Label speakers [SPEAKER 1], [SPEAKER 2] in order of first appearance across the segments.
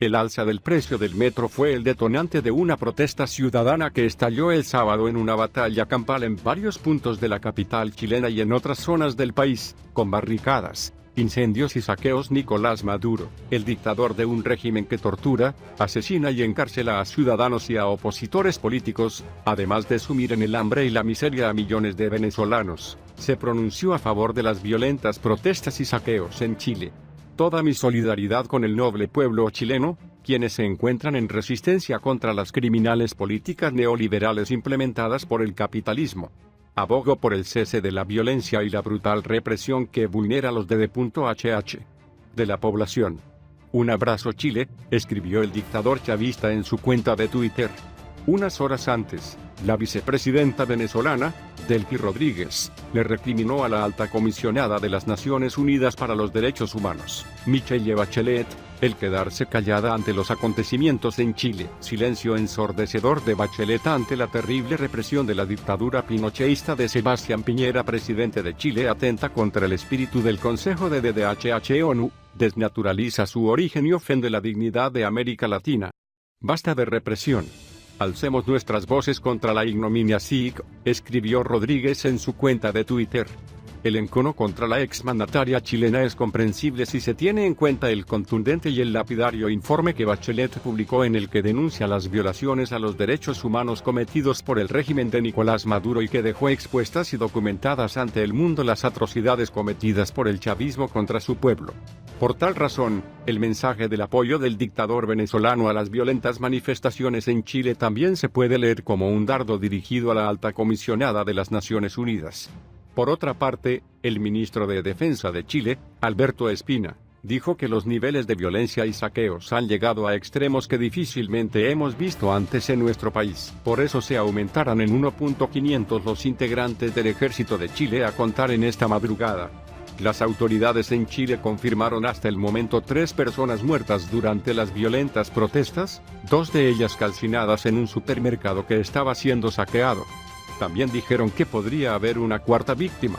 [SPEAKER 1] El alza del precio del metro fue el detonante de una protesta ciudadana que estalló el sábado en una batalla campal en varios puntos de la capital chilena y en otras zonas del país, con barricadas, incendios y saqueos. Nicolás Maduro, el dictador de un régimen que tortura, asesina y encarcela a ciudadanos y a opositores políticos, además de sumir en el hambre y la miseria a millones de venezolanos, se pronunció a favor de las violentas protestas y saqueos en Chile. Toda mi solidaridad con el noble pueblo chileno, quienes se encuentran en resistencia contra las criminales políticas neoliberales implementadas por el capitalismo. Abogo por el cese de la violencia y la brutal represión que vulnera los de la población. Un abrazo, Chile, escribió el dictador chavista en su cuenta de Twitter. Unas horas antes, la vicepresidenta venezolana, Delcy Rodríguez, le recriminó a la alta comisionada de las Naciones Unidas para los Derechos Humanos, Michelle Bachelet, el quedarse callada ante los acontecimientos en Chile. Silencio ensordecedor de Bachelet ante la terrible represión de la dictadura pinochetista de Sebastián Piñera, presidente de Chile, atenta contra el espíritu del Consejo de DDH-ONU, desnaturaliza su origen y ofende la dignidad de América Latina. Basta de represión. Alcemos nuestras voces contra la ignominia, escribió Rodríguez en su cuenta de Twitter. El encono contra la exmandataria chilena es comprensible si se tiene en cuenta el contundente y el lapidario informe que Bachelet publicó, en el que denuncia las violaciones a los derechos humanos cometidos por el régimen de Nicolás Maduro y que dejó expuestas y documentadas ante el mundo las atrocidades cometidas por el chavismo contra su pueblo. Por tal razón, el mensaje del apoyo del dictador venezolano a las violentas manifestaciones en Chile también se puede leer como un dardo dirigido a la alta comisionada de las Naciones Unidas. Por otra parte, el ministro de Defensa de Chile, Alberto Espina, dijo que los niveles de violencia y saqueos han llegado a extremos que difícilmente hemos visto antes en nuestro país. Por eso se aumentarán en 1.500 los integrantes del ejército de Chile a contar en esta madrugada. Las autoridades en Chile confirmaron hasta el momento 3 personas muertas durante las violentas protestas, 2 de ellas calcinadas en un supermercado que estaba siendo saqueado. También dijeron que podría haber una 4ª víctima.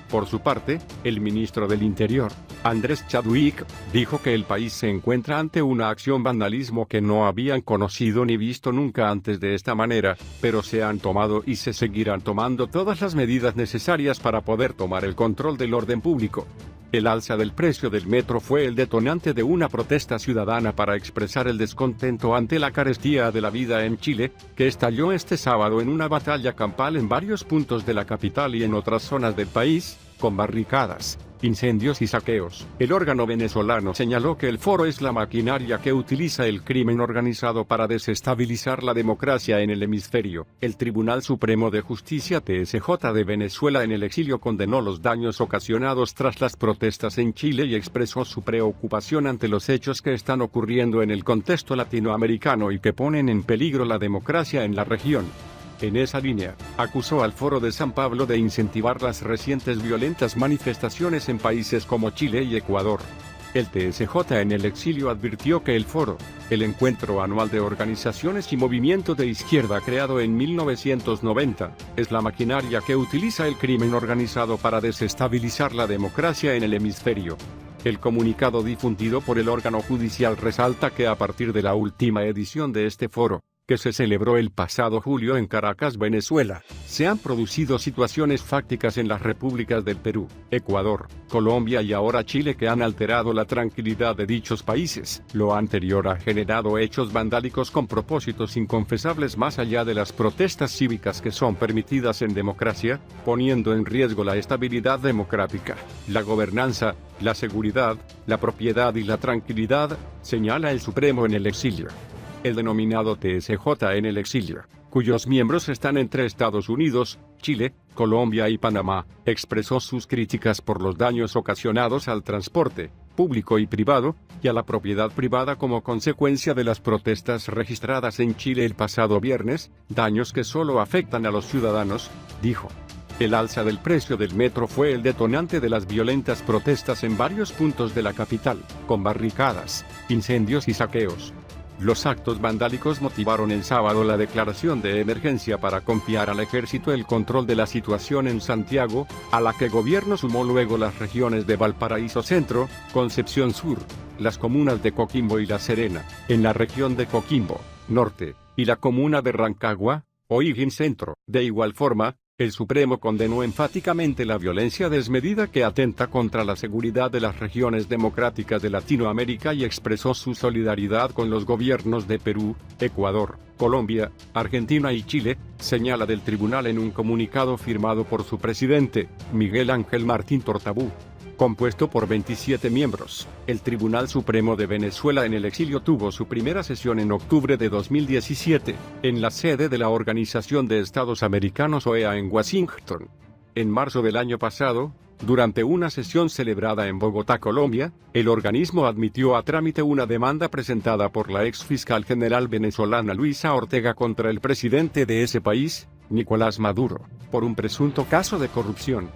[SPEAKER 1] Por su parte, el ministro del Interior, Andrés Chadwick, dijo que el país se encuentra ante una acción vandalismo que no habían conocido ni visto nunca antes de esta manera, pero se han tomado y se seguirán tomando todas las medidas necesarias para poder tomar el control del orden público. El alza del precio del metro fue el detonante de una protesta ciudadana para expresar el descontento ante la carestía de la vida en Chile, que estalló este sábado en una batalla campal en varios puntos de la capital y en otras zonas del país, con barricadas, incendios y saqueos. El órgano venezolano señaló que el foro es la maquinaria que utiliza el crimen organizado para desestabilizar la democracia en el hemisferio. El Tribunal Supremo de Justicia TSJ de Venezuela en el exilio condenó los daños ocasionados tras las protestas en Chile y expresó su preocupación ante los hechos que están ocurriendo en el contexto latinoamericano y que ponen en peligro la democracia en la región. En esa línea, acusó al Foro de San Pablo de incentivar las recientes violentas manifestaciones en países como Chile y Ecuador. El TSJ en el exilio advirtió que el Foro, el encuentro anual de organizaciones y movimientos de izquierda creado en 1990, es la maquinaria que utiliza el crimen organizado para desestabilizar la democracia en el hemisferio. El comunicado difundido por el órgano judicial resalta que a partir de la última edición de este foro, que se celebró el pasado julio en Caracas, Venezuela, se han producido situaciones fácticas en las repúblicas del Perú, Ecuador, Colombia y ahora Chile que han alterado la tranquilidad de dichos países. Lo anterior ha generado hechos vandálicos con propósitos inconfesables más allá de las protestas cívicas que son permitidas en democracia, poniendo en riesgo la estabilidad democrática, la gobernanza, la seguridad, la propiedad y la tranquilidad, señala el Supremo en el exilio. El denominado TSJ en el exilio, cuyos miembros están entre Estados Unidos, Chile, Colombia y Panamá, expresó sus críticas por los daños ocasionados al transporte público y privado, y a la propiedad privada como consecuencia de las protestas registradas en Chile el pasado viernes, daños que solo afectan a los ciudadanos, dijo. El alza del precio del metro fue el detonante de las violentas protestas en varios puntos de la capital, con barricadas, incendios y saqueos. Los actos vandálicos motivaron el sábado la declaración de emergencia para confiar al ejército el control de la situación en Santiago, a la que el gobierno sumó luego las regiones de Valparaíso Centro, Concepción Sur, las comunas de Coquimbo y La Serena, en la región de Coquimbo Norte, y la comuna de Rancagua, O'Higgins Centro. De igual forma, el Supremo condenó enfáticamente la violencia desmedida que atenta contra la seguridad de las regiones democráticas de Latinoamérica y expresó su solidaridad con los gobiernos de Perú, Ecuador, Colombia, Argentina y Chile, señala del tribunal en un comunicado firmado por su presidente, Miguel Ángel Martín Tortabú. Compuesto por 27 miembros, el Tribunal Supremo de Venezuela en el exilio tuvo su primera sesión en octubre de 2017, en la sede de la Organización de Estados Americanos OEA en Washington. En marzo del año pasado, durante una sesión celebrada en Bogotá, Colombia, el organismo admitió a trámite una demanda presentada por la ex fiscal general venezolana Luisa Ortega contra el presidente de ese país, Nicolás Maduro, por un presunto caso de corrupción.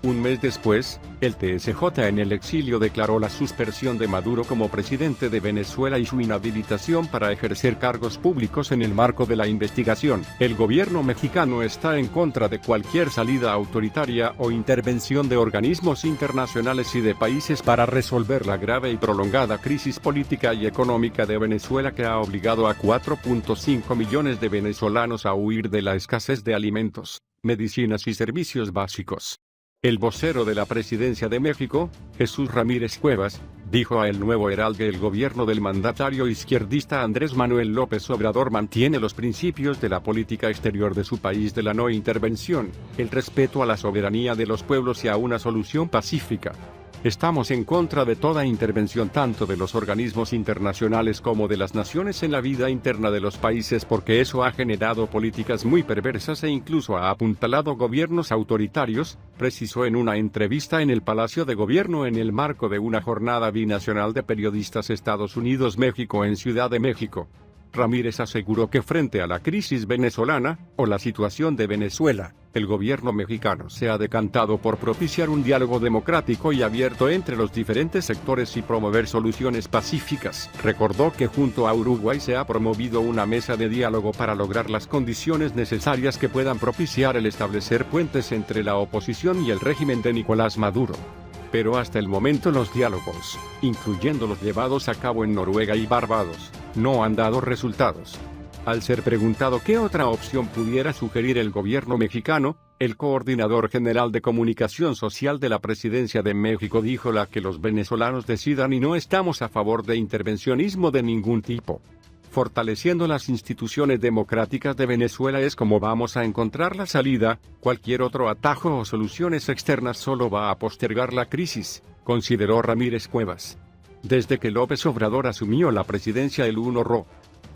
[SPEAKER 1] Un mes después, el TSJ en el exilio declaró la suspensión de Maduro como presidente de Venezuela y su inhabilitación para ejercer cargos públicos en el marco de la investigación. El gobierno mexicano está en contra de cualquier salida autoritaria o intervención de organismos internacionales y de países para resolver la grave y prolongada crisis política y económica de Venezuela que ha obligado a 4.5 millones de venezolanos a huir de la escasez de alimentos, medicinas y servicios básicos. El vocero de la Presidencia de México, Jesús Ramírez Cuevas, dijo a El Nuevo Heraldo que el gobierno del mandatario izquierdista Andrés Manuel López Obrador mantiene los principios de la política exterior de su país de la no intervención, el respeto a la soberanía de los pueblos y a una solución pacífica. Estamos en contra de toda intervención tanto de los organismos internacionales como de las naciones en la vida interna de los países porque eso ha generado políticas muy perversas e incluso ha apuntalado gobiernos autoritarios, precisó en una entrevista en el Palacio de Gobierno en el marco de una jornada binacional de periodistas Estados Unidos-México en Ciudad de México. Ramírez aseguró que frente a la crisis venezolana, o la situación de Venezuela, el gobierno mexicano se ha decantado por propiciar un diálogo democrático y abierto entre los diferentes sectores y promover soluciones pacíficas. Recordó que junto a Uruguay se ha promovido una mesa de diálogo para lograr las condiciones necesarias que puedan propiciar el establecer puentes entre la oposición y el régimen de Nicolás Maduro. Pero hasta el momento los diálogos, incluyendo los llevados a cabo en Noruega y Barbados, no han dado resultados. Al ser preguntado qué otra opción pudiera sugerir el gobierno mexicano, el coordinador general de comunicación social de la Presidencia de México dijo la que los venezolanos decidan y no estamos a favor de intervencionismo de ningún tipo. Fortaleciendo las instituciones democráticas de Venezuela es como vamos a encontrar la salida, cualquier otro atajo o soluciones externas solo va a postergar la crisis, consideró Ramírez Cuevas. Desde que López Obrador asumió la presidencia el 1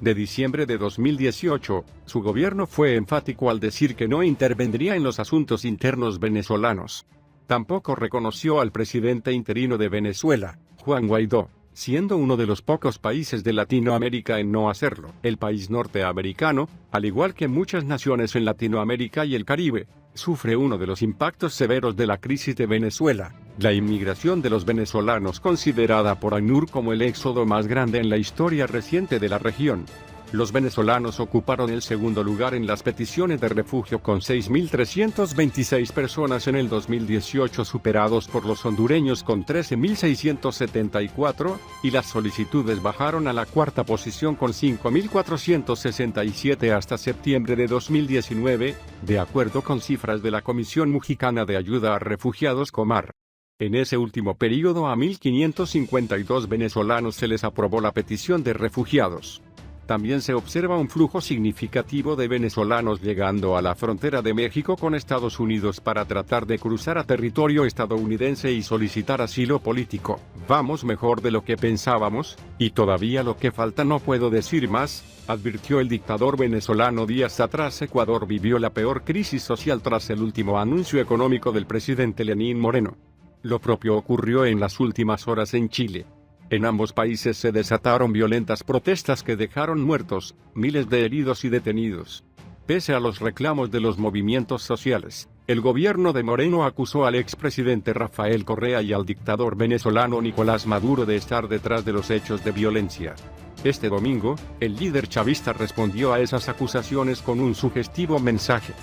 [SPEAKER 1] de diciembre de 2018, su gobierno fue enfático al decir que no intervendría en los asuntos internos venezolanos. Tampoco reconoció al presidente interino de Venezuela, Juan Guaidó, siendo uno de los pocos países de Latinoamérica en no hacerlo. El país norteamericano, al igual que muchas naciones en Latinoamérica y el Caribe, sufre uno de los impactos severos de la crisis de Venezuela, la inmigración de los venezolanos considerada por ACNUR como el éxodo más grande en la historia reciente de la región. Los venezolanos ocuparon el segundo lugar en las peticiones de refugio con 6.326 personas en el 2018 superados por los hondureños con 13.674, y las solicitudes bajaron a la cuarta posición con 5.467 hasta septiembre de 2019, de acuerdo con cifras de la Comisión Mexicana de Ayuda a Refugiados Comar. En ese último periodo a 1.552 venezolanos se les aprobó la petición de refugiados. También se observa un flujo significativo de venezolanos llegando a la frontera de México con Estados Unidos para tratar de cruzar a territorio estadounidense y solicitar asilo político. Vamos mejor de lo que pensábamos, y todavía lo que falta no puedo decir más, advirtió el dictador venezolano días atrás. Ecuador vivió la peor crisis social tras el último anuncio económico del presidente Lenín Moreno. Lo propio ocurrió en las últimas horas en Chile. En ambos países se desataron violentas protestas que dejaron muertos, miles de heridos y detenidos. Pese a los reclamos de los movimientos sociales, el gobierno de Moreno acusó al expresidente Rafael Correa y al dictador venezolano Nicolás Maduro de estar detrás de los hechos de violencia. Este domingo, el líder chavista respondió a esas acusaciones con un sugestivo mensaje.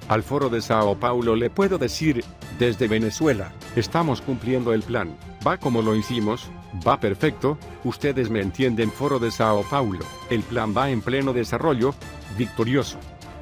[SPEAKER 1] Al Foro de Sao Paulo le puedo decir, desde Venezuela, estamos cumpliendo el plan, va como lo hicimos, va perfecto, ustedes me entienden. Foro de Sao Paulo, el plan va en pleno desarrollo, victorioso.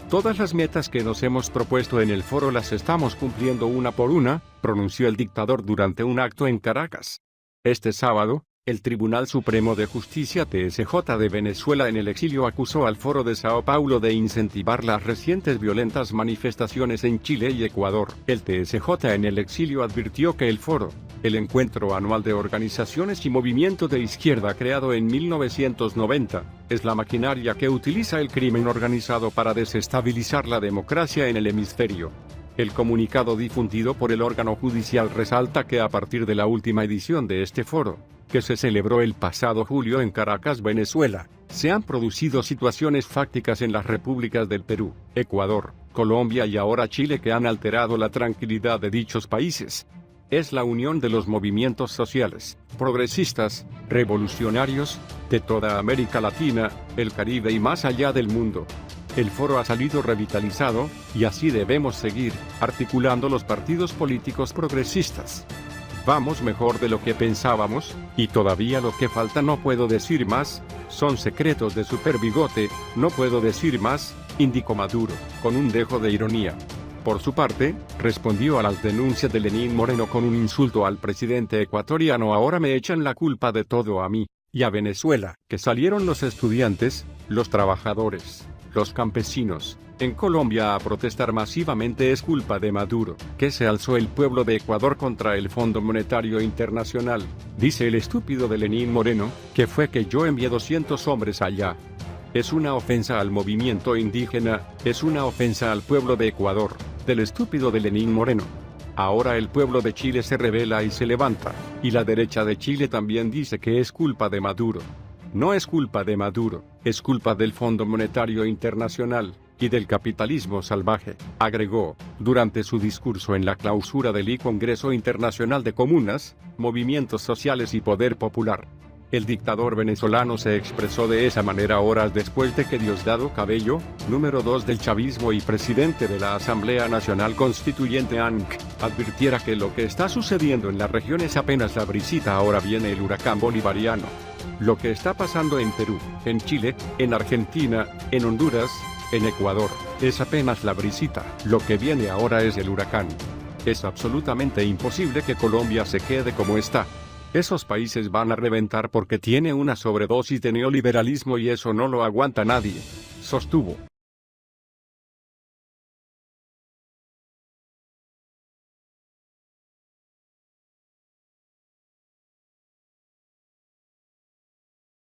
[SPEAKER 1] Todas las metas que nos hemos propuesto en el foro las estamos cumpliendo una por una, pronunció el dictador durante un acto en Caracas. Este sábado, el Tribunal Supremo de Justicia TSJ de Venezuela en el exilio acusó al Foro de Sao Paulo de incentivar las recientes violentas manifestaciones en Chile y Ecuador. El TSJ en el exilio advirtió que el foro, el encuentro anual de organizaciones y movimientos de izquierda creado en 1990, es la maquinaria que utiliza el crimen organizado para desestabilizar la democracia en el hemisferio. El comunicado difundido por el órgano judicial resalta que a partir de la última edición de este foro, que se celebró el pasado julio en Caracas, Venezuela, se han producido situaciones fácticas en las repúblicas del Perú, Ecuador, Colombia y ahora Chile que han alterado la tranquilidad de dichos países. Es la unión de los movimientos sociales, progresistas, revolucionarios, de toda América Latina, el Caribe y más allá del mundo. El foro ha salido revitalizado, y así debemos seguir, articulando los partidos políticos progresistas. Vamos mejor de lo que pensábamos, y todavía lo que falta no puedo decir más, son secretos de Super Bigote, no puedo decir más, indicó Maduro, con un dejo de ironía. Por su parte, respondió a las denuncias de Lenín Moreno con un insulto al presidente ecuatoriano. Ahora me echan la culpa de todo a mí, y a Venezuela, que salieron los estudiantes, los trabajadores, los campesinos, en Colombia a protestar masivamente es culpa de Maduro, que se alzó el pueblo de Ecuador contra el Fondo Monetario Internacional, dice el estúpido de Lenín Moreno, que fue que yo envié 200 hombres allá. Es una ofensa al movimiento indígena, es una ofensa al pueblo de Ecuador, del estúpido de Lenín Moreno. Ahora el pueblo de Chile se rebela y se levanta, y la derecha de Chile también dice que es culpa de Maduro. No es culpa de Maduro, es culpa del Fondo Monetario Internacional, y del capitalismo salvaje, agregó, durante su discurso en la clausura del Congreso Internacional de Comunas, Movimientos Sociales y Poder Popular. El dictador venezolano se expresó de esa manera horas después de que Diosdado Cabello, número 2 del chavismo y presidente de la Asamblea Nacional Constituyente ANC, advirtiera que lo que está sucediendo en la región es apenas la brisita. Ahora viene el huracán bolivariano. Lo que está pasando en Perú, en Chile, en Argentina, en Honduras, en Ecuador, es apenas la brisita. Lo que viene ahora es el huracán. Es absolutamente imposible que Colombia se quede como está. Esos países van a reventar porque tiene una sobredosis de neoliberalismo y eso no lo aguanta nadie, sostuvo.